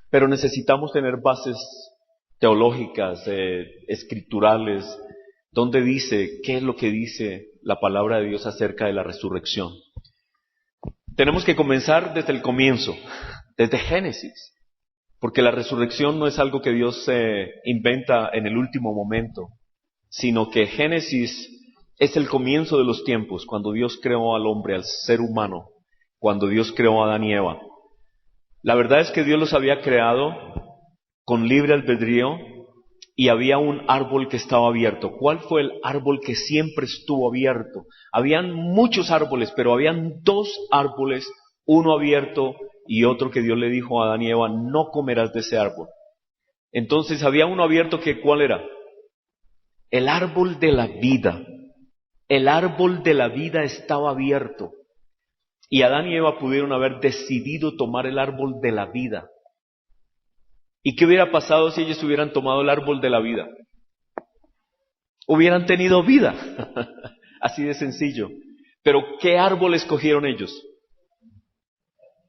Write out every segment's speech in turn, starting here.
Pero necesitamos tener bases teológicas, escriturales, donde dice qué es lo que dice la palabra de Dios acerca de la resurrección. Tenemos que comenzar desde el comienzo, desde Génesis, porque la resurrección no es algo que Dios inventa en el último momento, sino que Génesis es el comienzo de los tiempos, cuando Dios creó al hombre, al ser humano, cuando Dios creó a Adán y Eva. La verdad es que Dios los había creado con libre albedrío y había un árbol que estaba abierto. ¿Cuál fue el árbol que siempre estuvo abierto? Habían muchos árboles, pero habían dos árboles, uno abierto y otro que Dios le dijo a Adán y Eva, no comerás de ese árbol. Entonces había uno abierto que, ¿cuál era? El árbol de la vida. El árbol de la vida estaba abierto. Y Adán y Eva pudieron haber decidido tomar el árbol de la vida. ¿Y qué hubiera pasado si ellos hubieran tomado el árbol de la vida? Hubieran tenido vida. Así de sencillo. Pero ¿qué árbol escogieron ellos?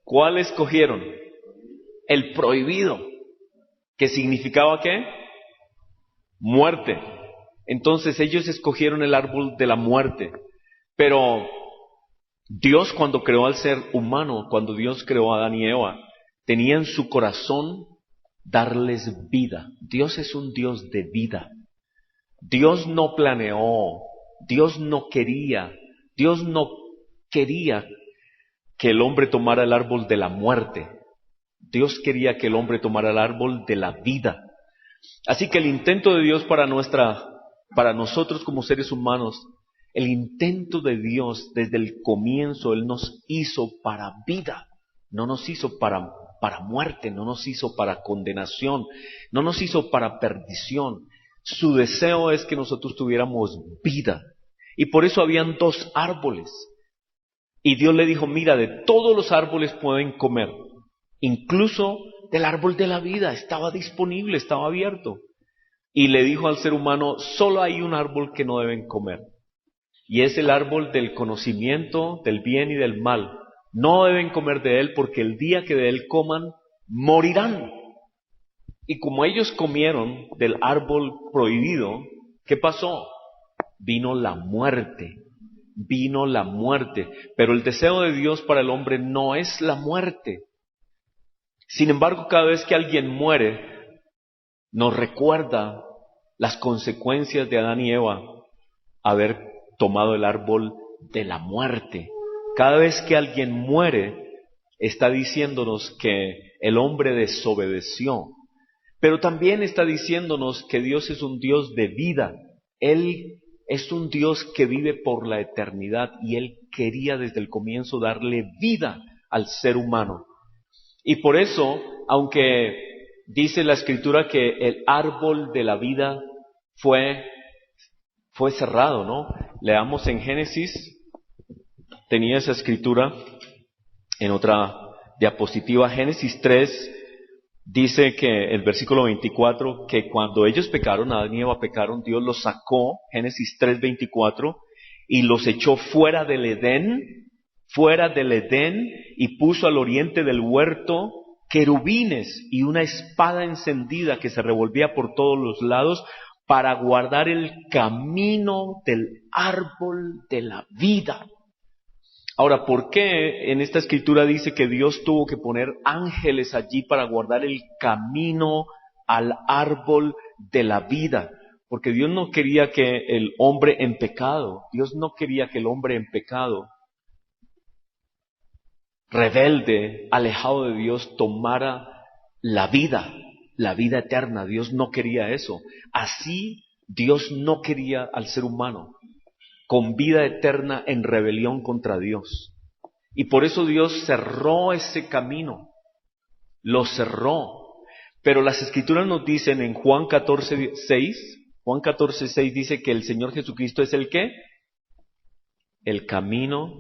¿Cuál escogieron? El prohibido. ¿Qué significaba qué? Muerte. Entonces ellos escogieron el árbol de la muerte. Pero Dios, cuando creó al ser humano, cuando Dios creó a Adán y Eva, tenía en su corazón darles vida. Dios es un Dios de vida. Dios no planeó, Dios no quería que el hombre tomara el árbol de la muerte. Dios quería que el hombre tomara el árbol de la vida. Así que el intento de Dios para nosotros como seres humanos, el intento de Dios desde el comienzo, Él nos hizo para vida, no nos hizo para muerte, no nos hizo para condenación, no nos hizo para perdición. Su deseo es que nosotros tuviéramos vida. Y por eso habían dos árboles. Y Dios le dijo, mira, de todos los árboles pueden comer, incluso del árbol de la vida, estaba disponible, estaba abierto. Y le dijo al ser humano, solo hay un árbol que no deben comer. Y es el árbol del conocimiento del bien y del mal. No deben comer de él porque el día que de él coman, morirán. Y como ellos comieron del árbol prohibido, ¿qué pasó? Vino la muerte. Vino la muerte. Pero el deseo de Dios para el hombre no es la muerte. Sin embargo, cada vez que alguien muere, nos recuerda las consecuencias de Adán y Eva haber tomado el árbol de la muerte. Cada vez que alguien muere, está diciéndonos que el hombre desobedeció. Pero también está diciéndonos que Dios es un Dios de vida. Él es un Dios que vive por la eternidad y Él quería desde el comienzo darle vida al ser humano. Y por eso, aunque dice la Escritura que el árbol de la vida fue cerrado, ¿no? Leamos en Génesis, tenía esa escritura en otra diapositiva, Génesis 3, dice que el versículo 24, que cuando ellos pecaron, Adán y Eva pecaron, Dios los sacó, Génesis 3, 24, y los echó fuera del Edén, y puso al oriente del huerto querubines y una espada encendida que se revolvía por todos los lados para guardar el camino del árbol de la vida. Ahora, ¿por qué en esta escritura dice que Dios tuvo que poner ángeles allí para guardar el camino al árbol de la vida? Porque Dios no quería que el hombre en pecado, rebelde, alejado de Dios, tomara la vida eterna. Dios no quería eso. Así Dios no quería al ser humano con vida eterna en rebelión contra Dios. Y por eso Dios cerró ese camino, lo cerró. Pero las Escrituras nos dicen en Juan 14:6 dice que el Señor Jesucristo es ¿el qué? El camino,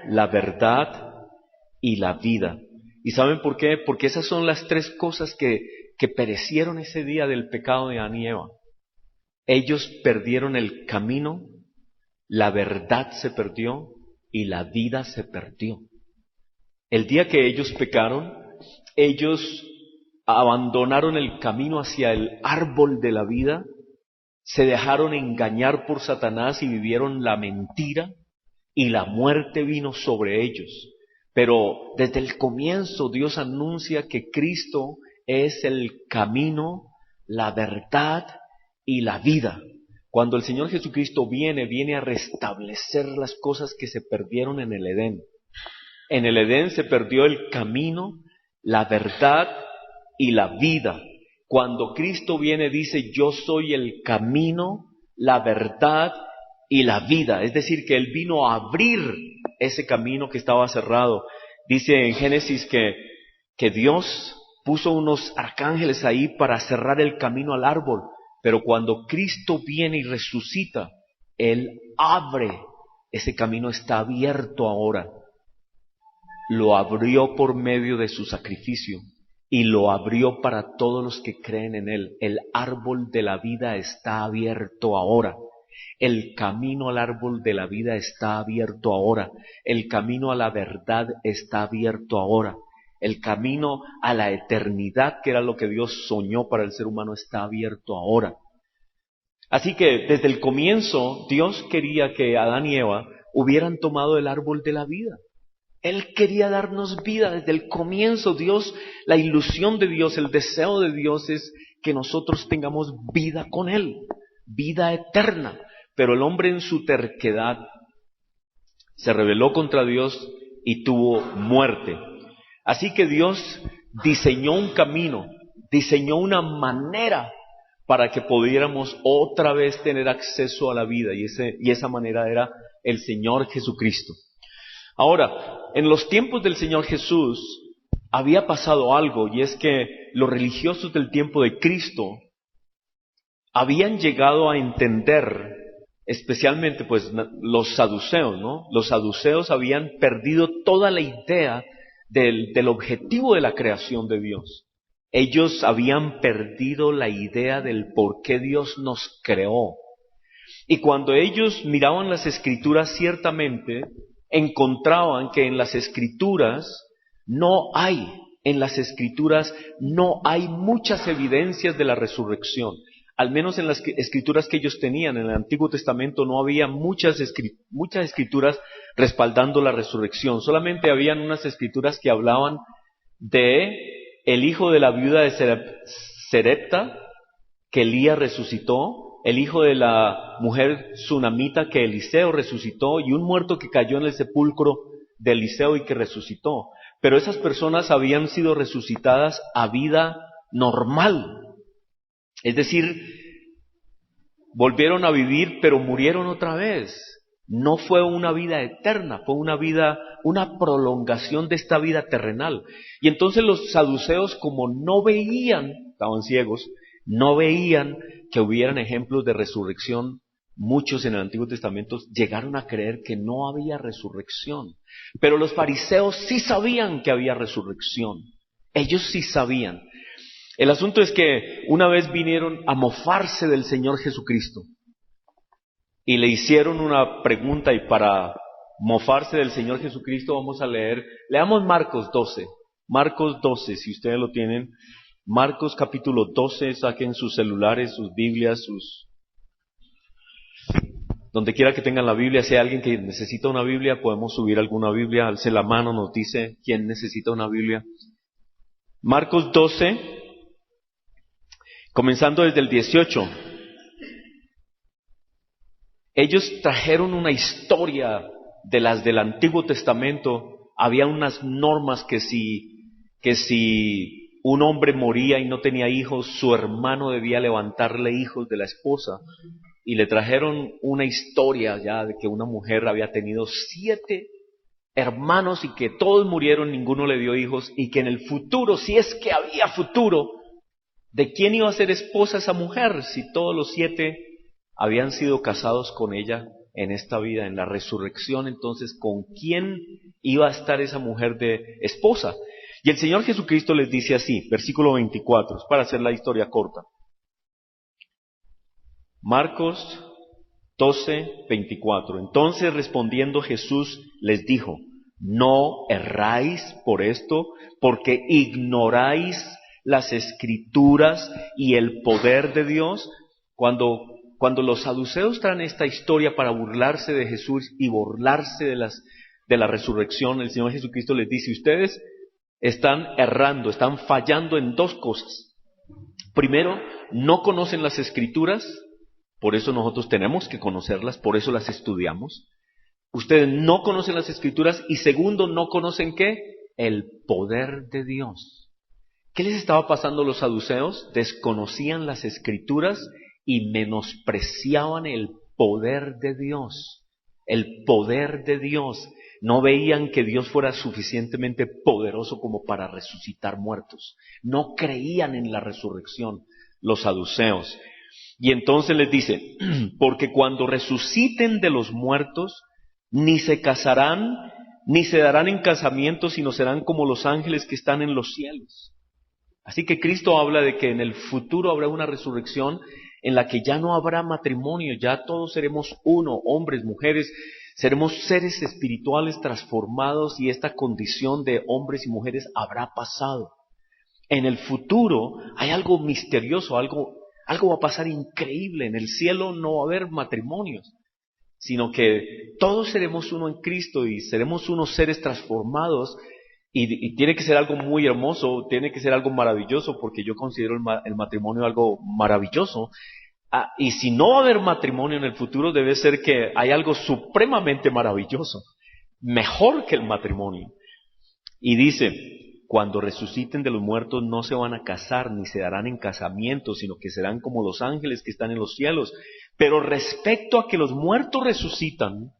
la verdad y la vida. ¿Y saben por qué? Porque esas son las tres cosas que perecieron ese día del pecado de Adán y Eva. Ellos perdieron el camino, la verdad se perdió y la vida se perdió. El día que ellos pecaron, ellos abandonaron el camino hacia el árbol de la vida, se dejaron engañar por Satanás y vivieron la mentira, y la muerte vino sobre ellos. Pero desde el comienzo Dios anuncia que Cristo es el camino, la verdad y la vida. Cuando el Señor Jesucristo viene a restablecer las cosas que se perdieron en el Edén. En el Edén se perdió el camino, la verdad y la vida. Cuando Cristo viene, dice: yo soy el camino, la verdad y la vida. Es decir, que Él vino a abrir ese camino que estaba cerrado. Dice en Génesis que Dios puso unos arcángeles ahí para cerrar el camino al árbol. Pero cuando Cristo viene y resucita, Él abre. Ese camino está abierto ahora. Lo abrió por medio de su sacrificio y lo abrió para todos los que creen en Él. El árbol de la vida está abierto ahora. El camino al árbol de la vida está abierto ahora. El camino a la verdad está abierto ahora. El camino a la eternidad, que era lo que Dios soñó para el ser humano, está abierto ahora. Así que desde el comienzo Dios quería que Adán y Eva hubieran tomado el árbol de la vida. Él quería darnos vida desde el comienzo. Dios, la ilusión de Dios, el deseo de Dios es que nosotros tengamos vida con Él, vida eterna. Pero el hombre en su terquedad se rebeló contra Dios y tuvo muerte. Así que Dios diseñó un camino, diseñó una manera para que pudiéramos otra vez tener acceso a la vida, y esa manera era el Señor Jesucristo. Ahora, en los tiempos del Señor Jesús había pasado algo, y es que los religiosos del tiempo de Cristo habían llegado a entender, especialmente pues los saduceos, ¿no? Los saduceos habían perdido toda la idea del objetivo de la creación de Dios. Ellos habían perdido la idea del por qué Dios nos creó. Y cuando ellos miraban las Escrituras, ciertamente encontraban que en las Escrituras no hay muchas evidencias de la resurrección. Al menos en las escrituras que ellos tenían, en el Antiguo Testamento no había muchas escrituras respaldando la resurrección. Solamente habían unas escrituras que hablaban de el hijo de la viuda de Sarepta, que Elías resucitó, el hijo de la mujer sunamita que Eliseo resucitó, y un muerto que cayó en el sepulcro de Eliseo y que resucitó. Pero esas personas habían sido resucitadas a vida normal. Es decir, volvieron a vivir, pero murieron otra vez. No fue una vida eterna, fue una prolongación de esta vida terrenal. Y entonces los saduceos, como no veían, estaban ciegos, no veían que hubieran ejemplos de resurrección, muchos en el Antiguo Testamento llegaron a creer que no había resurrección. Pero los fariseos sí sabían que había resurrección. Ellos sí sabían. El asunto es que una vez vinieron a mofarse del Señor Jesucristo y le hicieron una pregunta, y para mofarse del Señor Jesucristo vamos a leamos Marcos 12, si ustedes lo tienen, Marcos capítulo 12, saquen sus celulares, sus Biblias, donde quiera que tengan la Biblia. Si hay alguien que necesita una Biblia, podemos subir alguna Biblia, alce la mano, nos dice quién necesita una Biblia. Marcos 12, comenzando desde el 18. Ellos trajeron una historia de las del Antiguo Testamento. Había unas normas que si un hombre moría y no tenía hijos, su hermano debía levantarle hijos de la esposa. Y le trajeron una historia ya de que una mujer había tenido 7 hermanos y que todos murieron, ninguno le dio hijos, y que en el futuro, si es que había futuro, ¿de quién iba a ser esposa esa mujer si todos los 7 habían sido casados con ella en esta vida, en la resurrección? Entonces, ¿con quién iba a estar esa mujer de esposa? Y el Señor Jesucristo les dice así, versículo 24, para hacer la historia corta. Marcos 12, 24. Entonces respondiendo Jesús les dijo: no erráis por esto, porque ignoráis las Escrituras y el poder de Dios? Cuando los saduceos traen esta historia para burlarse de Jesús y burlarse de la resurrección, el Señor Jesucristo les dice: ustedes están errando, están fallando en dos cosas. Primero, no conocen las Escrituras, por eso nosotros tenemos que conocerlas, por eso las estudiamos. Ustedes no conocen las Escrituras, y segundo, no conocen ¿qué? El poder de Dios. ¿Qué les estaba pasando a los saduceos? Desconocían las Escrituras y menospreciaban el poder de Dios. El poder de Dios. No veían que Dios fuera suficientemente poderoso como para resucitar muertos. No creían en la resurrección, los saduceos. Y entonces les dice: porque cuando resuciten de los muertos, ni se casarán, ni se darán en casamiento, sino serán como los ángeles que están en los cielos. Así que Cristo habla de que en el futuro habrá una resurrección en la que ya no habrá matrimonio, ya todos seremos uno, hombres, mujeres, seremos seres espirituales transformados, y esta condición de hombres y mujeres habrá pasado. En el futuro hay algo misterioso, algo va a pasar increíble. En el cielo no va a haber matrimonios, sino que todos seremos uno en Cristo y seremos unos seres transformados, y tiene que ser algo muy hermoso, tiene que ser algo maravilloso, porque yo considero el matrimonio algo maravilloso. Y si no va a haber matrimonio en el futuro, debe ser que hay algo supremamente maravilloso, mejor que el matrimonio. Y dice: cuando resuciten de los muertos no se van a casar, ni se darán en casamiento, sino que serán como los ángeles que están en los cielos. Pero respecto a que los muertos resucitan,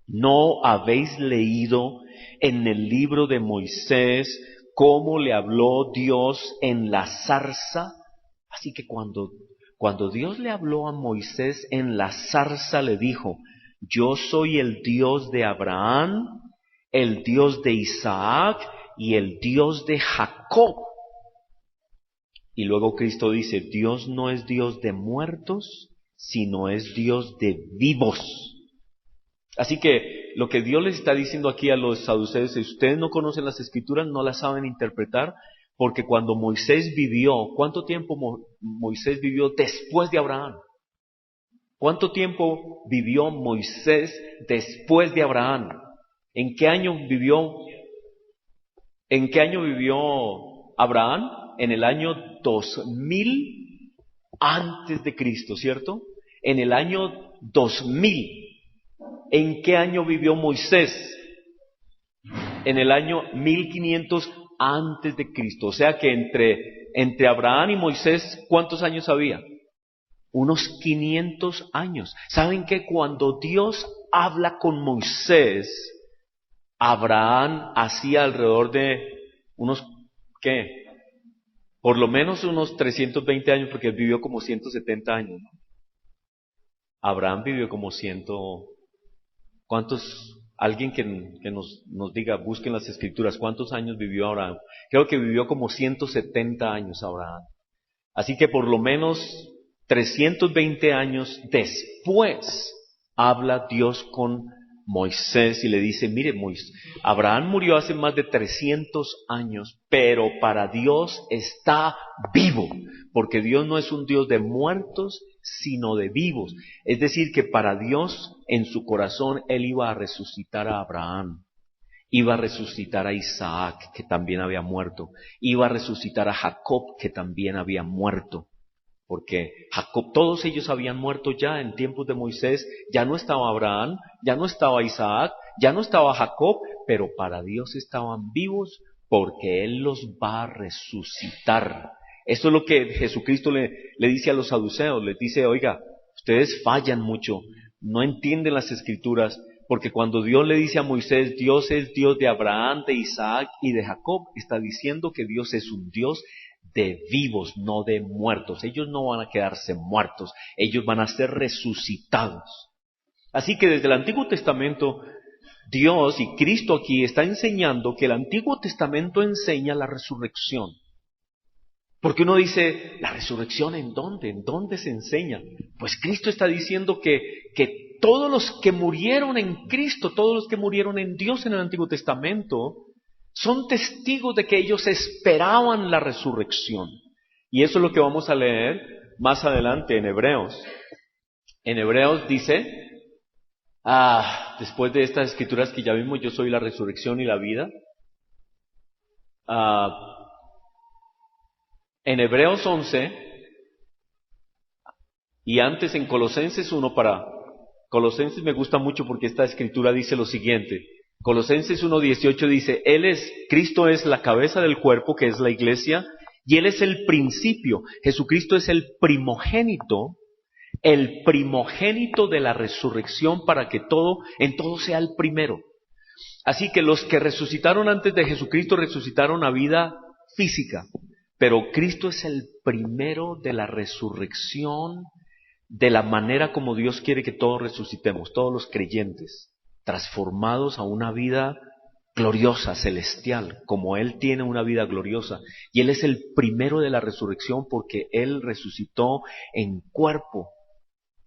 ¿no habéis leído en el libro de Moisés cómo le habló Dios en la zarza? Así que cuando Dios le habló a Moisés en la zarza, le dijo: yo soy el Dios de Abraham, el Dios de Isaac y el Dios de Jacob. Y luego Cristo dice: Dios no es Dios de muertos, sino es Dios de vivos. Así que lo que Dios les está diciendo aquí a los saduceos es: ustedes no conocen las Escrituras, no las saben interpretar, porque cuando Moisés vivió, ¿cuánto tiempo Moisés vivió después de Abraham? ¿Cuánto tiempo vivió Moisés después de Abraham? ¿En qué año vivió? ¿En qué año vivió Abraham? En el año 2000 antes de Cristo, ¿cierto? En el año 2000. ¿En qué año vivió Moisés? En el año 1500 antes de Cristo. O sea que entre Abraham y Moisés, ¿cuántos años había? Unos 500 años. ¿Saben que cuando Dios habla con Moisés, Abraham hacía alrededor de unos, ¿qué? Por lo menos unos 320 años, porque él vivió como 170 años, ¿no? Abraham vivió como ¿cuántos? Alguien que nos diga, busquen las Escrituras, ¿cuántos años vivió Abraham? Creo que vivió como 170 años Abraham. Así que por lo menos 320 años después habla Dios con Moisés y le dice: mire, Abraham murió hace más de 300 años, pero para Dios está vivo, porque Dios no es un Dios de muertos, sino de vivos. Es decir, que para Dios, en su corazón, Él iba a resucitar a Abraham, iba a resucitar a Isaac, que también había muerto, iba a resucitar a Jacob, que también había muerto. Porque Jacob, todos ellos habían muerto ya en tiempos de Moisés. Ya no estaba Abraham, ya no estaba Isaac, ya no estaba Jacob, pero para Dios estaban vivos, porque Él los va a resucitar. Eso es lo que Jesucristo le dice a los saduceos. Les dice: oiga, ustedes fallan mucho, no entienden las Escrituras, porque cuando Dios le dice a Moisés: Dios es Dios de Abraham, de Isaac y de Jacob, está diciendo que Dios es un Dios de vivos, no de muertos. Ellos no van a quedarse muertos, ellos van a ser resucitados. Así que desde el Antiguo Testamento, Dios y Cristo aquí está enseñando que el Antiguo Testamento enseña la resurrección. Porque uno dice: ¿la resurrección en dónde? ¿En dónde se enseña? Pues Cristo está diciendo que todos los que murieron en Cristo, todos los que murieron en Dios en el Antiguo Testamento, Son testigos de que ellos esperaban la resurrección. Y eso es lo que vamos a leer más adelante en Hebreos. En Hebreos dice, después de estas escrituras que ya vimos, yo soy la resurrección y la vida. En Hebreos 11, y antes en Colosenses 1, Colosenses me gusta mucho porque esta escritura dice lo siguiente. Colosenses 1:18 dice, Cristo es la cabeza del cuerpo, que es la iglesia, y Él es el principio. Jesucristo es el primogénito de la resurrección para que en todo sea el primero. Así que los que resucitaron antes de Jesucristo resucitaron a vida física, pero Cristo es el primero de la resurrección de la manera como Dios quiere que todos resucitemos, todos los creyentes, transformados a una vida gloriosa, celestial, como Él tiene una vida gloriosa. Y Él es el primero de la resurrección porque Él resucitó en cuerpo,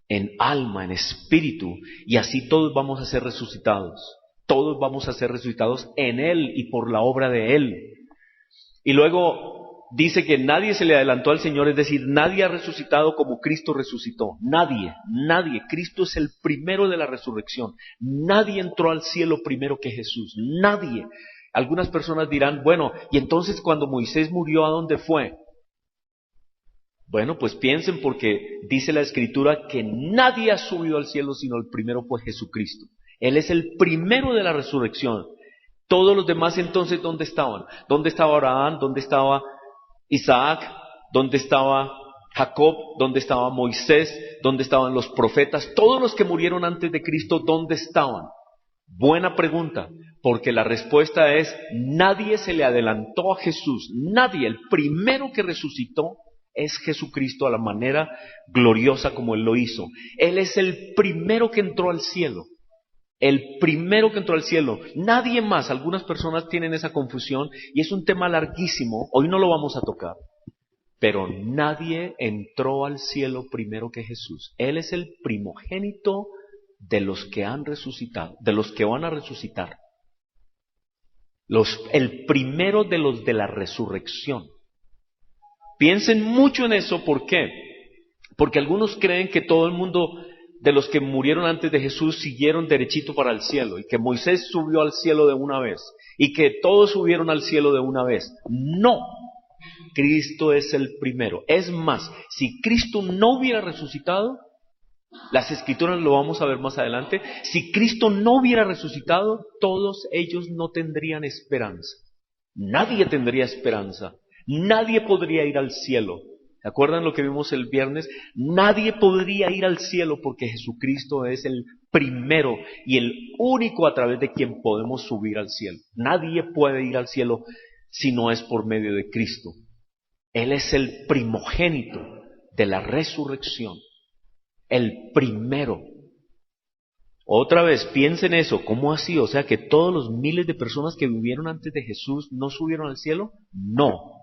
en alma, en espíritu, y así todos vamos a ser resucitados. Todos vamos a ser resucitados en Él y por la obra de Él. Y luego dice que nadie se le adelantó al Señor, es decir, nadie ha resucitado como Cristo resucitó. Nadie. Cristo es el primero de la resurrección. Nadie entró al cielo primero que Jesús. Nadie. Algunas personas dirán, bueno, y entonces cuando Moisés murió, ¿a dónde fue? Bueno, pues piensen, porque dice la Escritura que nadie ha subido al cielo sino el primero fue Jesucristo. Él es el primero de la resurrección. Todos los demás entonces, ¿dónde estaban? ¿Dónde estaba Abraham? ¿Dónde estaba Isaac? ¿Dónde estaba Jacob? ¿Dónde estaba Moisés? ¿Dónde estaban los profetas? Todos los que murieron antes de Cristo, ¿dónde estaban? Buena pregunta, porque la respuesta es, nadie se le adelantó a Jesús. Nadie. El primero que resucitó es Jesucristo a la manera gloriosa como Él lo hizo. Él es el primero que entró al cielo. El primero que entró al cielo. Nadie más. Algunas personas tienen esa confusión y es un tema larguísimo. Hoy no lo vamos a tocar. Pero nadie entró al cielo primero que Jesús. Él es el primogénito de los que han resucitado, de los que van a resucitar. El primero de los de la resurrección. Piensen mucho en eso. ¿Por qué? Porque algunos creen que todo el mundo de los que murieron antes de Jesús siguieron derechito para el cielo, y que Moisés subió al cielo de una vez, y que todos subieron al cielo de una vez. No, Cristo es el primero. Es más, si Cristo no hubiera resucitado, las Escrituras lo vamos a ver más adelante, si Cristo no hubiera resucitado, todos ellos no tendrían esperanza. Nadie tendría esperanza. Nadie podría ir al cielo. ¿Se acuerdan lo que vimos el viernes? Nadie podría ir al cielo porque Jesucristo es el primero y el único a través de quien podemos subir al cielo. Nadie puede ir al cielo si no es por medio de Cristo. Él es el primogénito de la resurrección. El primero. Otra vez, piensen eso. ¿Cómo así? O sea, que todos los miles de personas que vivieron antes de Jesús no subieron al cielo. No.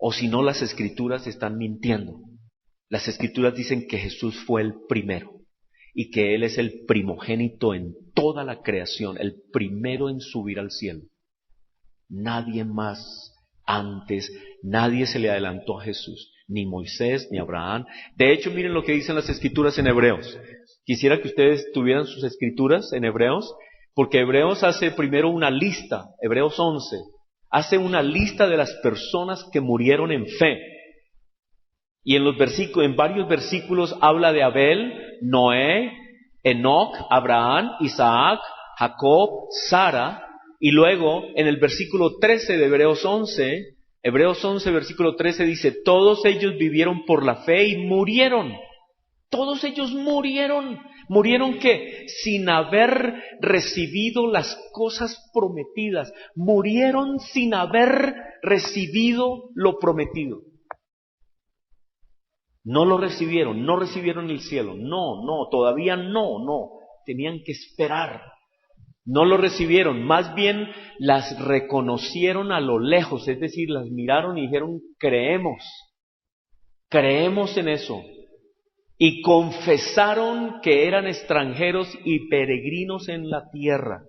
O si no, las Escrituras están mintiendo. Las Escrituras dicen que Jesús fue el primero y que Él es el primogénito en toda la creación, el primero en subir al cielo. Nadie más antes, nadie se le adelantó a Jesús, ni Moisés, ni Abraham. De hecho, miren lo que dicen las Escrituras en Hebreos. Quisiera que ustedes tuvieran sus Escrituras en Hebreos, porque Hebreos hace primero una lista, Hebreos 11. Hace una lista de las personas que murieron en fe. Y en varios versículos habla de Abel, Noé, Enoc, Abraham, Isaac, Jacob, Sara. Y luego en el versículo 13 de Hebreos 11, versículo 13 dice, todos ellos vivieron por la fe y murieron. Todos ellos murieron. ¿Murieron qué? Sin haber recibido las cosas prometidas. Murieron sin haber recibido lo prometido. No lo recibieron, no recibieron el cielo. No, todavía no. Tenían que esperar. No lo recibieron, más bien las reconocieron a lo lejos, es decir, las miraron y dijeron, creemos en eso. Y confesaron que eran extranjeros y peregrinos en la tierra.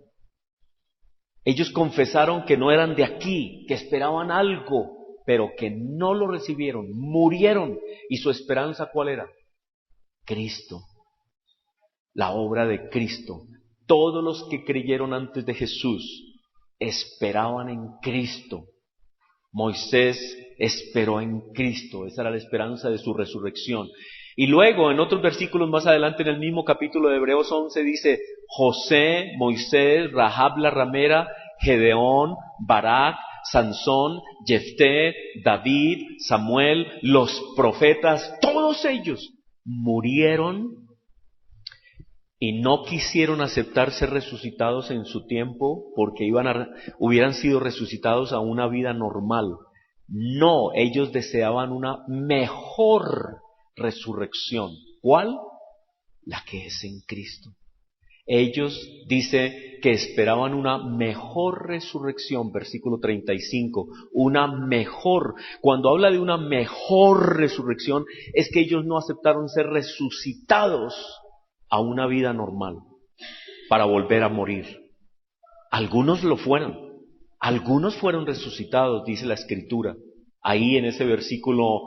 Ellos confesaron que no eran de aquí, que esperaban algo, pero que no lo recibieron, murieron. ¿Y su esperanza cuál era? Cristo, la obra de Cristo. Todos los que creyeron antes de Jesús esperaban en Cristo. Moisés esperó en Cristo, esa era la esperanza de su resurrección. Y luego, en otros versículos más adelante, en el mismo capítulo de Hebreos 11, dice, José, Moisés, Rahab la ramera, Gedeón, Barak, Sansón, Jefté, David, Samuel, los profetas, todos ellos murieron y no quisieron aceptar ser resucitados en su tiempo porque hubieran sido resucitados a una vida normal. No, ellos deseaban una mejor resurrección. ¿Cuál? La que es en Cristo. Ellos dice que esperaban una mejor resurrección, versículo 35, una mejor. Cuando habla de una mejor resurrección, es que ellos no aceptaron ser resucitados a una vida normal para volver a morir. Algunos lo fueron, algunos fueron resucitados, dice la Escritura. Ahí en ese versículo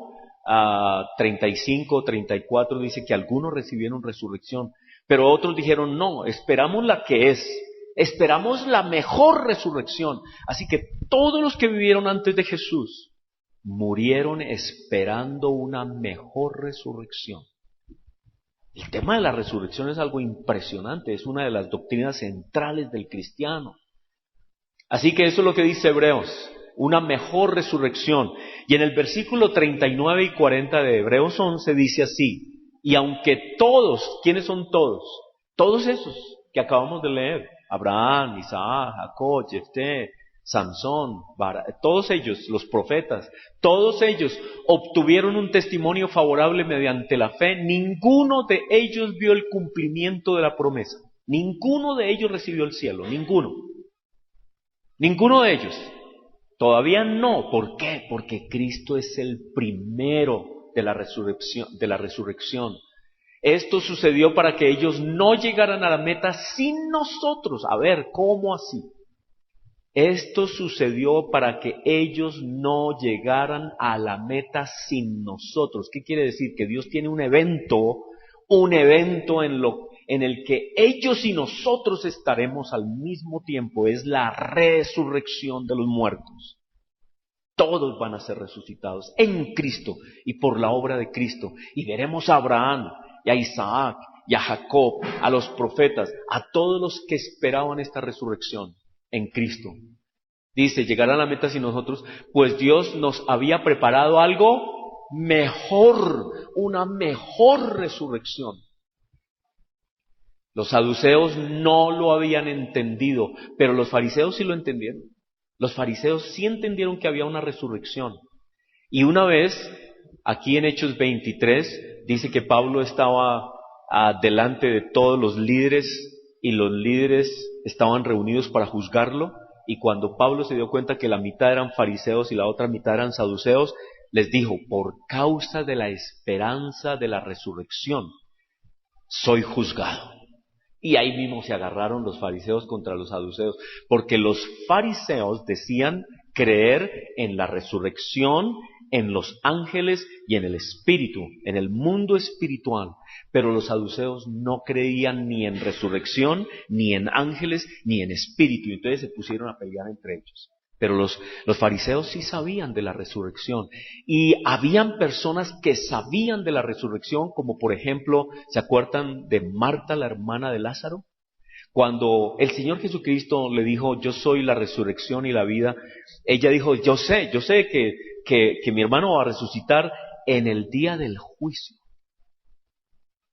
35, 34 dice que algunos recibieron resurrección, pero otros dijeron no, esperamos la que es, esperamos la mejor resurrección. Así que todos los que vivieron antes de Jesús murieron esperando una mejor resurrección. El tema de la resurrección es algo impresionante, es una de las doctrinas centrales del cristiano. Así que eso es lo que dice Hebreos, una mejor resurrección. Y en el versículo 39 y 40 de Hebreos 11 dice así, y aunque todos, ¿quiénes son todos? Todos esos que acabamos de leer, Abraham, Isaac, Jacob, Jefté, Sansón, todos ellos, los profetas, todos ellos obtuvieron un testimonio favorable mediante la fe. Ninguno de ellos vio el cumplimiento de la promesa. Ninguno de ellos recibió el cielo, ninguno. Ninguno de ellos. Todavía no. ¿Por qué? Porque Cristo es el primero de la resurrección. Esto sucedió para que ellos no llegaran a la meta sin nosotros. A ver, ¿cómo así? Esto sucedió para que ellos no llegaran a la meta sin nosotros. ¿Qué quiere decir? Que Dios tiene un evento en el que ellos y nosotros estaremos al mismo tiempo. Es la resurrección de los muertos. Todos van a ser resucitados en Cristo y por la obra de Cristo. Y veremos a Abraham y a Isaac y a Jacob, a los profetas, a todos los que esperaban esta resurrección en Cristo. Dice, llegar a la meta sin nosotros, pues Dios nos había preparado algo mejor, una mejor resurrección. Los saduceos no lo habían entendido, pero los fariseos sí lo entendieron. Los fariseos sí entendieron que había una resurrección. Y una vez, aquí en Hechos 23, dice que Pablo estaba delante de todos los líderes y los líderes estaban reunidos para juzgarlo. Y cuando Pablo se dio cuenta que la mitad eran fariseos y la otra mitad eran saduceos, les dijo, por causa de la esperanza de la resurrección, soy juzgado. Y ahí mismo se agarraron los fariseos contra los saduceos, porque los fariseos decían creer en la resurrección, en los ángeles y en el espíritu, en el mundo espiritual. Pero los saduceos no creían ni en resurrección, ni en ángeles, ni en espíritu. Y entonces se pusieron a pelear entre ellos. Pero los fariseos sí sabían de la resurrección. Y habían personas que sabían de la resurrección, como por ejemplo, ¿se acuerdan de Marta, la hermana de Lázaro? Cuando el Señor Jesucristo le dijo, yo soy la resurrección y la vida, ella dijo, yo sé que mi hermano va a resucitar en el día del juicio.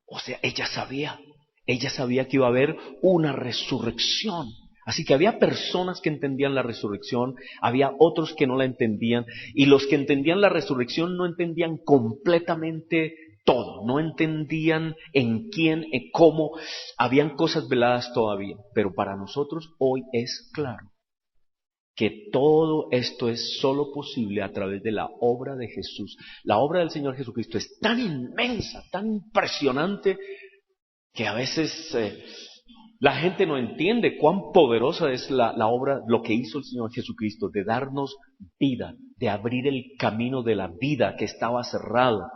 O sea, ella sabía que iba a haber una resurrección. Así que había personas que entendían la resurrección, había otros que no la entendían, y los que entendían la resurrección no entendían completamente todo, no entendían en quién, en cómo, habían cosas veladas todavía, pero para nosotros hoy es claro que todo esto es solo posible a través de la obra de Jesús. La obra del Señor Jesucristo es tan inmensa, tan impresionante, que a veces La gente no entiende cuán poderosa es la obra, lo que hizo el Señor Jesucristo, de darnos vida, de abrir el camino de la vida que estaba cerrado,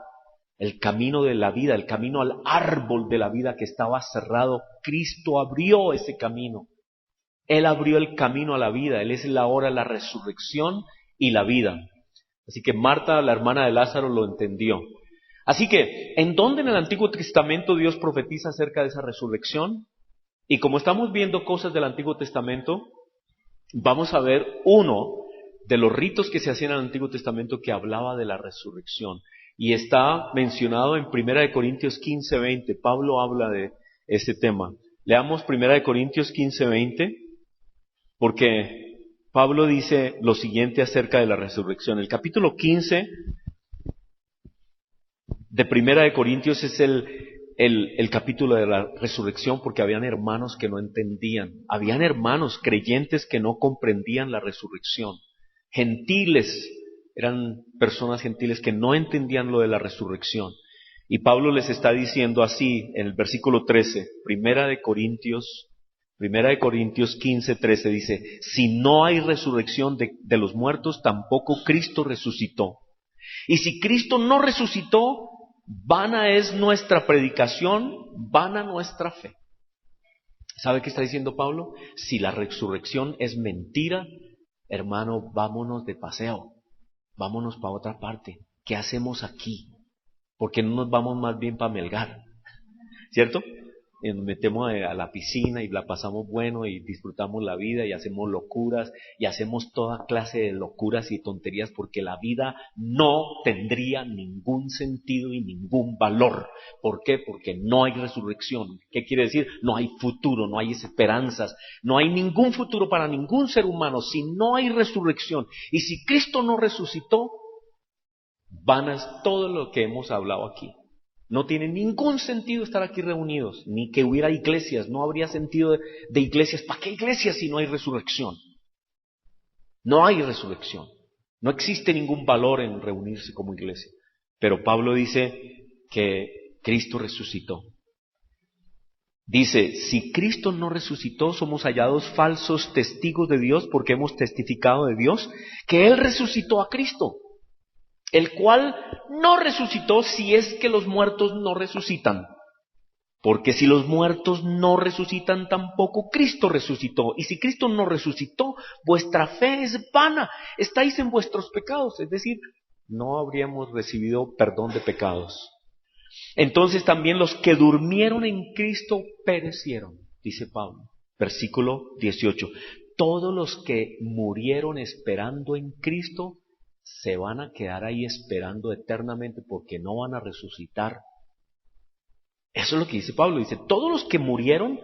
el camino de la vida, el camino al árbol de la vida que estaba cerrado. Cristo abrió ese camino. Él abrió el camino a la vida. Él es la hora, la resurrección y la vida. Así que Marta, la hermana de Lázaro, lo entendió. Así que, ¿en dónde en el Antiguo Testamento Dios profetiza acerca de esa resurrección? Y como estamos viendo cosas del Antiguo Testamento, vamos a ver uno de los ritos que se hacían en el Antiguo Testamento que hablaba de la resurrección. Y está mencionado en 1 Corintios 15:20. Pablo habla de ese tema. Leamos 1 Corintios 15:20, porque Pablo dice lo siguiente acerca de la resurrección. El capítulo 15 de 1 Corintios es el capítulo de la resurrección, porque habían hermanos que no entendían. Habían hermanos creyentes que no comprendían la resurrección. Gentiles, eran personas gentiles que no entendían lo de la resurrección. Y Pablo les está diciendo así en el versículo 13, 1 Corintios 15:13 dice: si no hay resurrección de los muertos, tampoco Cristo resucitó. Y si Cristo no resucitó, vana es nuestra predicación, vana nuestra fe. ¿Sabe qué está diciendo Pablo? Si la resurrección es mentira, hermano, vámonos de paseo, vámonos para otra parte. ¿Qué hacemos aquí? ¿Por qué no nos vamos más bien para Melgar? ¿Cierto? Y nos metemos a la piscina y la pasamos bueno y disfrutamos la vida y hacemos locuras y hacemos toda clase de locuras y tonterías, porque la vida no tendría ningún sentido y ningún valor. ¿Por qué? Porque no hay resurrección. ¿Qué quiere decir? No hay futuro, no hay esperanzas, no hay ningún futuro para ningún ser humano si no hay resurrección. Y si Cristo no resucitó, vana es todo lo que hemos hablado aquí. No tiene ningún sentido estar aquí reunidos, ni que hubiera iglesias. No habría sentido de iglesias. ¿Para qué iglesias si no hay resurrección? No hay resurrección. No existe ningún valor en reunirse como iglesia. Pero Pablo dice que Cristo resucitó. Dice, si Cristo no resucitó, somos hallados falsos testigos de Dios, porque hemos testificado de Dios que Él resucitó a Cristo, el cual no resucitó, si es que los muertos no resucitan. Porque si los muertos no resucitan, tampoco Cristo resucitó. Y si Cristo no resucitó, vuestra fe es vana, estáis en vuestros pecados. Es decir, no habríamos recibido perdón de pecados. Entonces también los que durmieron en Cristo perecieron, dice Pablo. Versículo 18. Todos los que murieron esperando en Cristo se van a quedar ahí esperando eternamente, porque no van a resucitar. Eso es lo que dice Pablo. Dice, todos los que murieron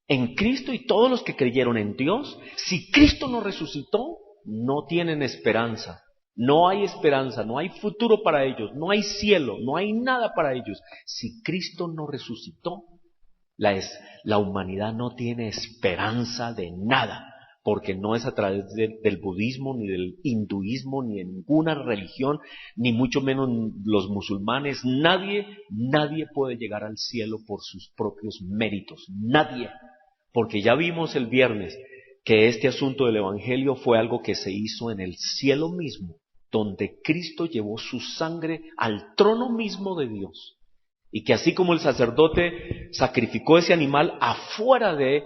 en Cristo y todos los que creyeron en Dios, si Cristo no resucitó, no tienen esperanza. No hay esperanza, no hay futuro para ellos, no hay cielo, no hay nada para ellos. Si Cristo no resucitó, la humanidad no tiene esperanza de nada. Porque no es a través del budismo, ni del hinduismo, ni de ninguna religión, ni mucho menos los musulmanes. Nadie puede llegar al cielo por sus propios méritos. Nadie. Porque ya vimos el viernes que este asunto del Evangelio fue algo que se hizo en el cielo mismo, donde Cristo llevó su sangre al trono mismo de Dios. Y que así como el sacerdote sacrificó ese animal afuera de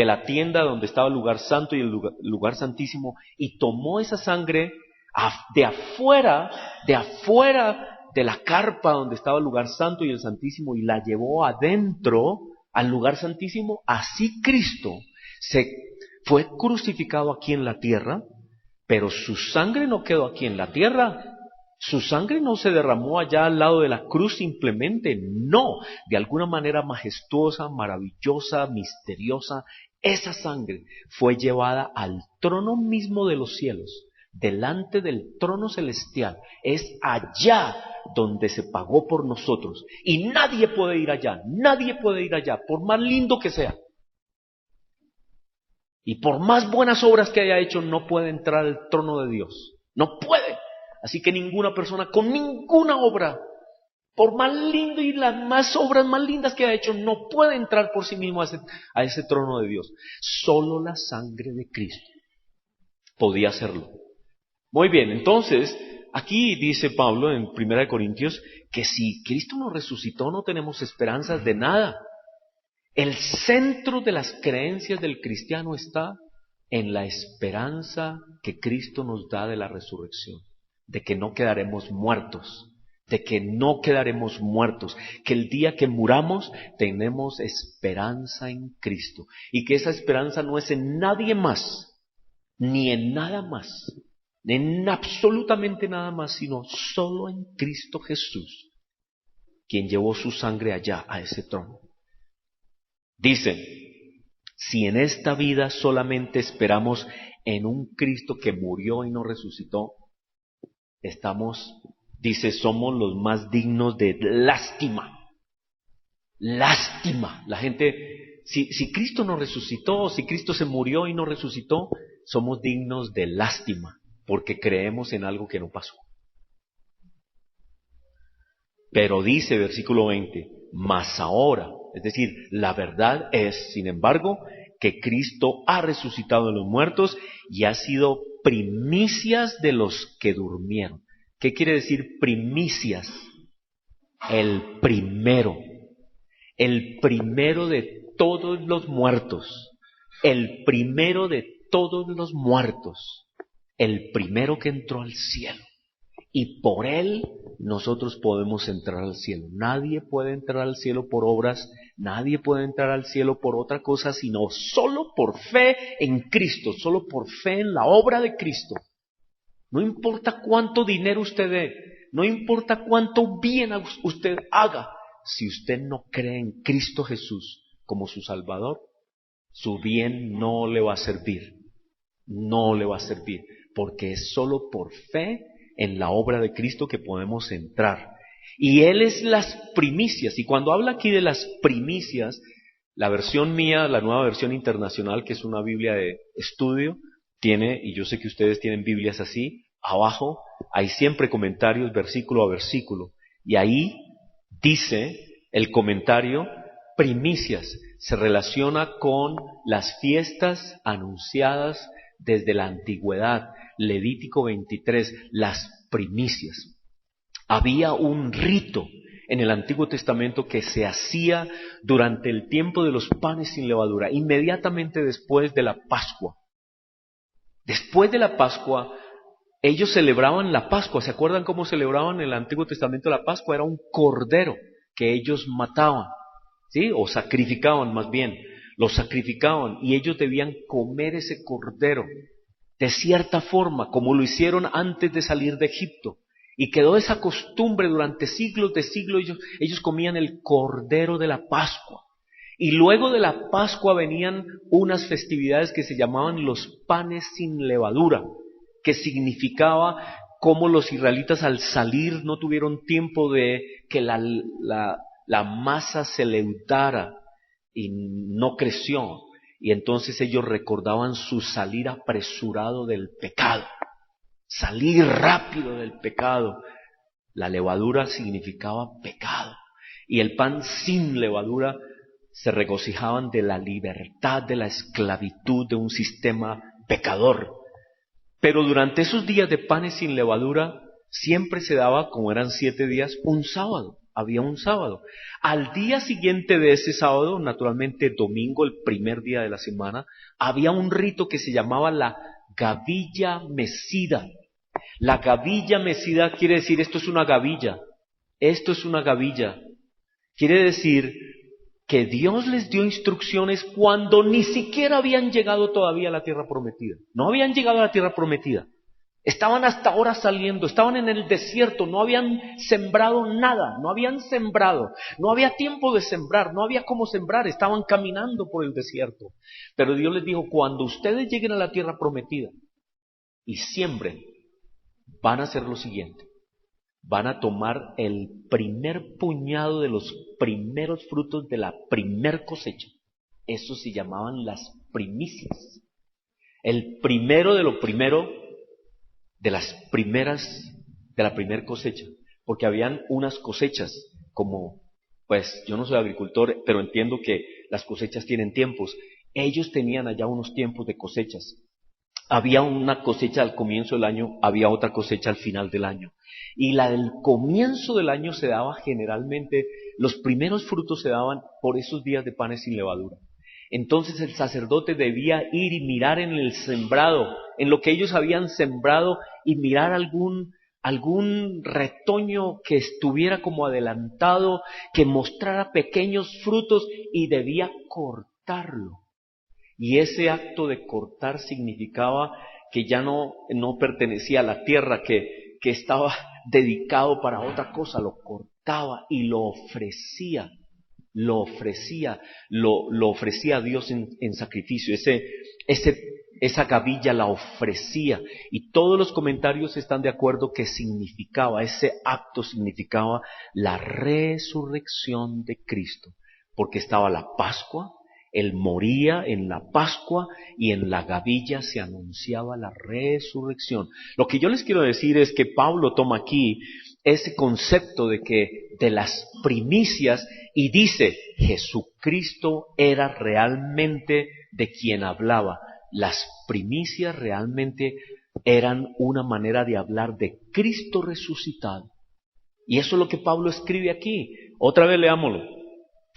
la tienda donde estaba el lugar santo y el lugar santísimo, y tomó esa sangre de afuera de la carpa donde estaba el lugar santo y el santísimo, y la llevó adentro al lugar santísimo. Así Cristo fue crucificado aquí en la tierra, pero su sangre no quedó aquí en la tierra. Su sangre no se derramó allá al lado de la cruz simplemente, no, de alguna manera majestuosa, maravillosa, misteriosa. Esa sangre fue llevada al trono mismo de los cielos, delante del trono celestial. Es allá donde se pagó por nosotros, y nadie puede ir allá, por más lindo que sea. Y por más buenas obras que haya hecho, no puede entrar al trono de Dios, no puede. Así que ninguna persona con ninguna obra por más lindo y las más obras más lindas que ha hecho, no puede entrar por sí mismo a ese trono de Dios. Solo la sangre de Cristo podía hacerlo. Muy bien, entonces, aquí dice Pablo en 1 Corintios que si Cristo nos resucitó no tenemos esperanzas de nada. El centro de las creencias del cristiano está en la esperanza que Cristo nos da de la resurrección, de que no quedaremos muertos, que el día que muramos tenemos esperanza en Cristo y que esa esperanza no es en nadie más, ni en nada más, en absolutamente nada más, sino solo en Cristo Jesús, quien llevó su sangre allá a ese trono. Dicen, si en esta vida solamente esperamos en un Cristo que murió y no resucitó, somos los más dignos de lástima. Lástima. La gente, si Cristo no resucitó, si Cristo se murió y no resucitó, somos dignos de lástima, porque creemos en algo que no pasó. Pero dice versículo 20, mas ahora, es decir, la verdad es, sin embargo, que Cristo ha resucitado de los muertos y ha sido primicias de los que durmieron. ¿Qué quiere decir primicias? El primero de todos los muertos, el primero de todos los muertos, el primero que entró al cielo. Y por Él nosotros podemos entrar al cielo. Nadie puede entrar al cielo por obras, nadie puede entrar al cielo por otra cosa, sino solo por fe en Cristo, solo por fe en la obra de Cristo. No importa cuánto dinero usted dé, no importa cuánto bien usted haga, si usted no cree en Cristo Jesús como su Salvador, su bien no le va a servir, porque es solo por fe en la obra de Cristo que podemos entrar. Y Él es las primicias. Y cuando habla aquí de las primicias, la versión mía, la Nueva Versión Internacional, que es una Biblia de estudio, tiene, y yo sé que ustedes tienen Biblias así, abajo hay siempre comentarios versículo a versículo. Y ahí dice el comentario, primicias, se relaciona con las fiestas anunciadas desde la antigüedad. Levítico 23, las primicias. Había un rito en el Antiguo Testamento que se hacía durante el tiempo de los panes sin levadura, inmediatamente después de la Pascua. Después de la Pascua, ellos celebraban la Pascua. ¿Se acuerdan cómo celebraban en el Antiguo Testamento la Pascua? Era un cordero que ellos mataban, ¿sí? O sacrificaban más bien. Lo sacrificaban y ellos debían comer ese cordero de cierta forma, como lo hicieron antes de salir de Egipto. Y quedó esa costumbre durante siglos de siglos, ellos comían el cordero de la Pascua. Y luego de la Pascua venían unas festividades que se llamaban los panes sin levadura, que significaba cómo los israelitas al salir no tuvieron tiempo de que la masa se leudara y no creció. Y entonces ellos recordaban su salir apresurado del pecado, salir rápido del pecado. La levadura significaba pecado. Y el pan sin levadura se regocijaban de la libertad de la esclavitud de un sistema pecador. Pero durante esos días de panes sin levadura siempre se daba, como eran 7 días, un sábado. Había un sábado. Al día siguiente de ese sábado, naturalmente domingo, el primer día de la semana, había un rito que se llamaba la gavilla mecida. La gavilla mecida quiere decir, esto es una gavilla. Quiere decir que Dios les dio instrucciones cuando ni siquiera habían llegado todavía a la tierra prometida. No habían llegado a la tierra prometida. Estaban hasta ahora saliendo, estaban en el desierto, no habían sembrado nada, no había tiempo de sembrar, no había cómo sembrar, estaban caminando por el desierto. Pero Dios les dijo, cuando ustedes lleguen a la tierra prometida y siembren, van a hacer lo siguiente, van a tomar el primer puñado de los primeros frutos de la primer cosecha. Eso se llamaban las primicias. El primero de lo primero de la primer cosecha. porque habían unas cosechas, como, pues yo no soy agricultor, pero entiendo que las cosechas tienen tiempos. Ellos tenían allá unos tiempos de cosechas. Había una cosecha al comienzo del año, había otra cosecha al final del año. Y la del comienzo del año se daba generalmente, los primeros frutos se daban por esos días de panes sin levadura. Entonces el sacerdote debía ir y mirar en el sembrado, en lo que ellos habían sembrado, y mirar algún retoño que estuviera como adelantado, que mostrara pequeños frutos, y debía cortarlo. Y ese acto de cortar significaba que ya no pertenecía a la tierra, que estaba dedicado para otra cosa. Lo cortaba y lo ofrecía a Dios en sacrificio. Esa gavilla la ofrecía. Y todos los comentarios están de acuerdo que ese acto significaba la resurrección de Cristo. Porque estaba la Pascua, Él moría en la Pascua y en la gavilla se anunciaba la resurrección. Lo que yo les quiero decir es que Pablo toma aquí ese concepto de las primicias y dice, Jesucristo era realmente de quien hablaba. Las primicias realmente eran una manera de hablar de Cristo resucitado. Y eso es lo que Pablo escribe aquí. Otra vez leámoslo.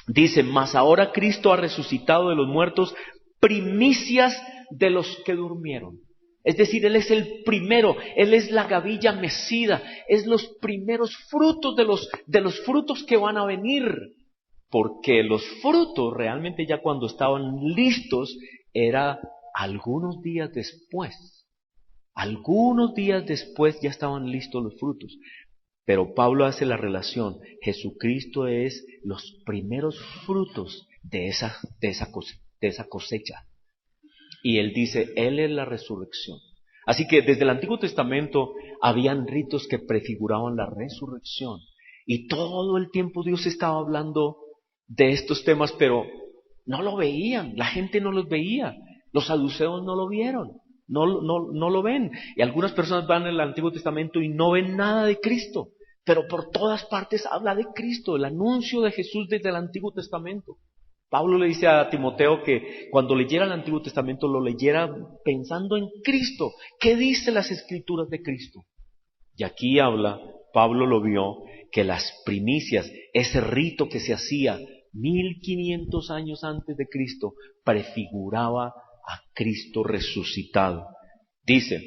Dice, mas ahora Cristo ha resucitado de los muertos, primicias de los que durmieron. Es decir, Él es el primero, Él es la gavilla mecida, es los primeros frutos de los frutos que van a venir. Porque los frutos realmente ya cuando estaban listos era algunos días después. Algunos días después ya estaban listos los frutos. Pero Pablo hace la relación, Jesucristo es los primeros frutos de esa cosecha. Y él dice, Él es la resurrección. Así que desde el Antiguo Testamento habían ritos que prefiguraban la resurrección. Y todo el tiempo Dios estaba hablando de estos temas, pero no lo veían, la gente no los veía. Los saduceos no lo vieron, no lo ven. Y algunas personas van al Antiguo Testamento y no ven nada de Cristo. Pero por todas partes habla de Cristo, el anuncio de Jesús desde el Antiguo Testamento. Pablo le dice a Timoteo que cuando leyera el Antiguo Testamento lo leyera pensando en Cristo. ¿Qué dice las Escrituras de Cristo? Y aquí habla, Pablo lo vio, que las primicias, ese rito que se hacía 1500 años antes de Cristo, prefiguraba a Cristo resucitado. Dice,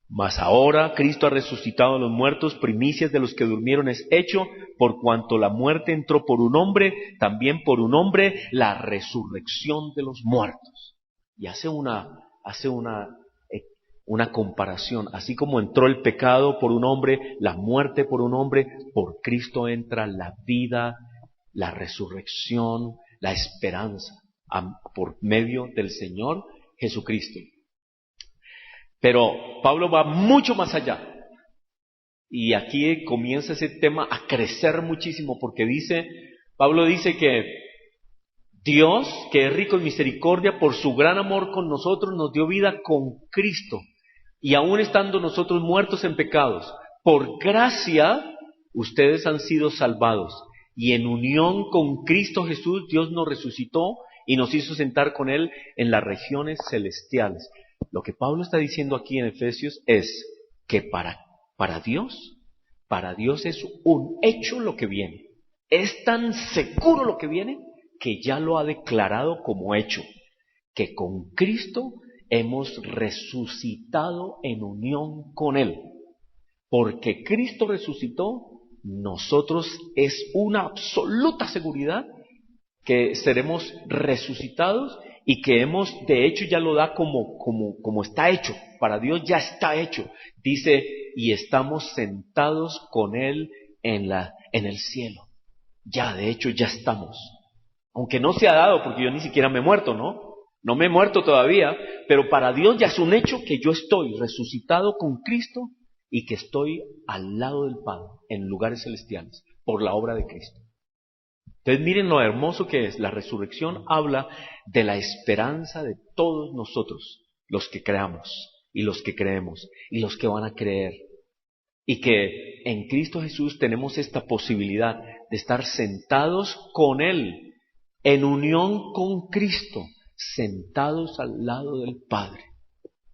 mas ahora Cristo ha resucitado de los muertos, primicias de los que durmieron es hecho, por cuanto la muerte entró por un hombre, también por un hombre la resurrección de los muertos. Y hace una comparación, así como entró el pecado por un hombre, la muerte por un hombre, por Cristo entra la vida, la resurrección, la esperanza, por medio del Señor Jesucristo. Pero Pablo va mucho más allá. Y aquí comienza ese tema a crecer muchísimo porque Pablo dice que Dios, que es rico en misericordia, por su gran amor con nosotros, nos dio vida con Cristo. Y aún estando nosotros muertos en pecados, por gracia, ustedes han sido salvados. Y en unión con Cristo Jesús, Dios nos resucitó y nos hizo sentar con Él en las regiones celestiales. Lo que Pablo está diciendo aquí en Efesios es que para Dios es un hecho lo que viene. Es tan seguro lo que viene que ya lo ha declarado como hecho. Que con Cristo hemos resucitado en unión con Él. Porque Cristo resucitó, nosotros es una absoluta seguridad que seremos resucitados y que de hecho ya lo da como está hecho. Para Dios ya está hecho. Dice, y estamos sentados con Él en el cielo. Ya, de hecho, ya estamos. Aunque no se ha dado, porque yo ni siquiera me he muerto, ¿no? No me he muerto todavía, pero para Dios ya es un hecho que yo estoy resucitado con Cristo y que estoy al lado del Padre, en lugares celestiales, por la obra de Cristo. Entonces miren lo hermoso que es. La resurrección habla de la esperanza de todos nosotros, los que creamos y los que creemos y los que van a creer. Y que en Cristo Jesús tenemos esta posibilidad de estar sentados con Él, en unión con Cristo, sentados al lado del Padre.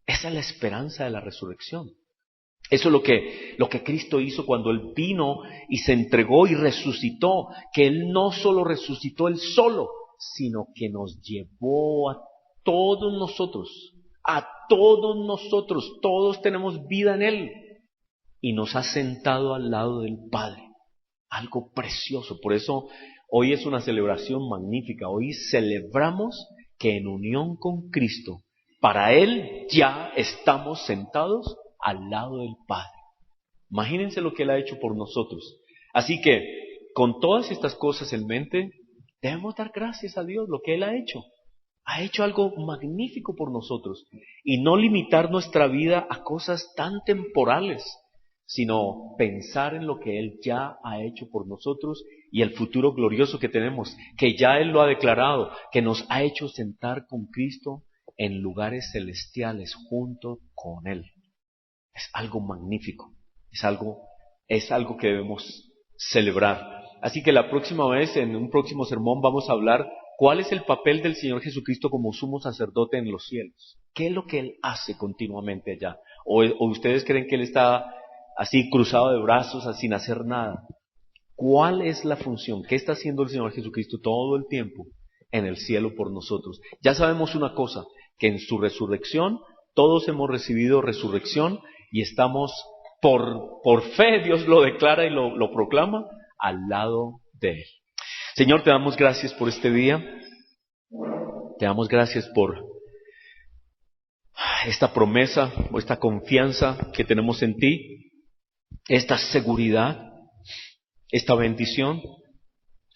Esa es la esperanza de la resurrección. Eso es lo que Cristo hizo cuando Él vino y se entregó y resucitó, que Él no solo resucitó Él solo, sino que nos llevó a todos nosotros, todos tenemos vida en Él, y nos ha sentado al lado del Padre. Algo precioso. Por eso hoy es una celebración magnífica. Hoy celebramos que en unión con Cristo, para Él ya estamos sentados al lado del Padre. Imagínense lo que Él ha hecho por nosotros. Así que, con todas estas cosas en mente, debemos dar gracias a Dios, lo que Él ha hecho. Ha hecho algo magnífico por nosotros. Y no limitar nuestra vida a cosas tan temporales, sino pensar en lo que Él ya ha hecho por nosotros y el futuro glorioso que tenemos, que ya Él lo ha declarado, que nos ha hecho sentar con Cristo en lugares celestiales junto con Él. Es algo magnífico, es algo que debemos celebrar. Así que la próxima vez, en un próximo sermón, vamos a hablar cuál es el papel del Señor Jesucristo como sumo sacerdote en los cielos. ¿Qué es lo que Él hace continuamente allá? ¿O ustedes creen que Él está así cruzado de brazos, así sin hacer nada? ¿Cuál es la función? ¿Qué está haciendo el Señor Jesucristo todo el tiempo en el cielo por nosotros? Ya sabemos una cosa, que en su resurrección todos hemos recibido resurrección y estamos por fe, Dios lo declara y lo proclama, al lado de Él. Señor, te damos gracias por este día. Te damos gracias por esta promesa o esta confianza que tenemos en ti, esta seguridad, esta bendición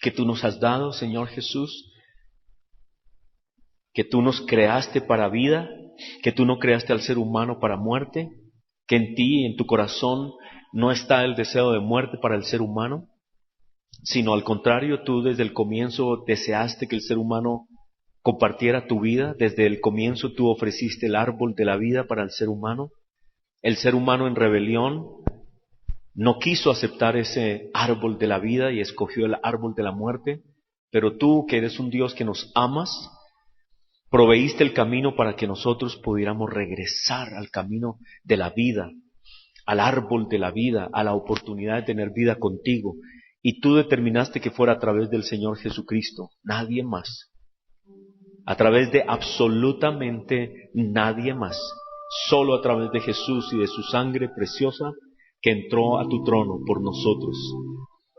que tú nos has dado, Señor Jesús, que tú nos creaste para vida, que tú no creaste al ser humano para muerte, que en ti y en tu corazón no está el deseo de muerte para el ser humano, sino al contrario, tú desde el comienzo deseaste que el ser humano compartiera tu vida. Desde el comienzo tú ofreciste el árbol de la vida para el ser humano. El ser humano en rebelión no quiso aceptar ese árbol de la vida y escogió el árbol de la muerte, pero tú, que eres un Dios que nos amas, proveíste el camino para que nosotros pudiéramos regresar al camino de la vida, al árbol de la vida, a la oportunidad de tener vida contigo. Y tú determinaste que fuera a través del Señor Jesucristo, nadie más. A través de absolutamente nadie más. Solo a través de Jesús y de su sangre preciosa que entró a tu trono por nosotros.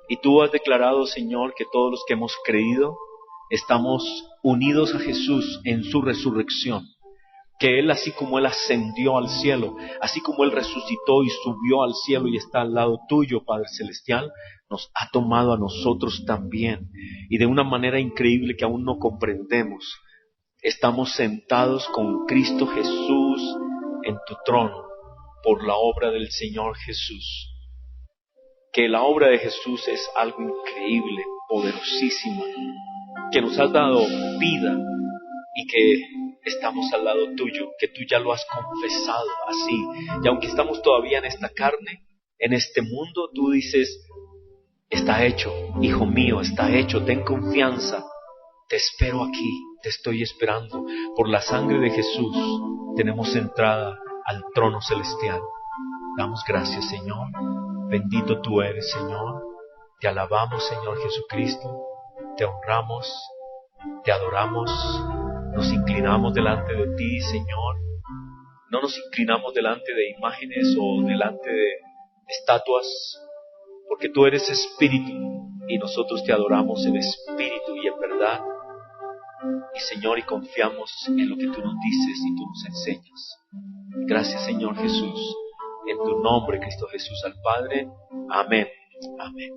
Y tú has declarado, Señor, que todos los que hemos creído estamos unidos a Jesús en su resurrección. Que Él, así como Él ascendió al cielo, así como Él resucitó y subió al cielo y está al lado tuyo, Padre Celestial, nos ha tomado a nosotros también. Y de una manera increíble que aún no comprendemos, estamos sentados con Cristo Jesús en tu trono por la obra del Señor Jesús. Que la obra de Jesús es algo increíble, poderosísima, que nos has dado vida y que estamos al lado tuyo, que tú ya lo has confesado así. Y aunque estamos todavía en esta carne, en este mundo, tú dices, está hecho, hijo mío, está hecho, ten confianza, te espero aquí, te estoy esperando. Por la sangre de Jesús tenemos entrada al trono celestial. Damos gracias, Señor. Bendito tú eres, Señor. Te alabamos, Señor Jesucristo. Te honramos, te adoramos. Nos inclinamos delante de ti, Señor. No nos inclinamos delante de imágenes o delante de estatuas, porque tú eres espíritu y nosotros te adoramos en espíritu y en verdad. Y Señor, y confiamos en lo que tú nos dices y tú nos enseñas. Gracias, Señor Jesús. En tu nombre, Cristo Jesús, al Padre. Amén. Amén.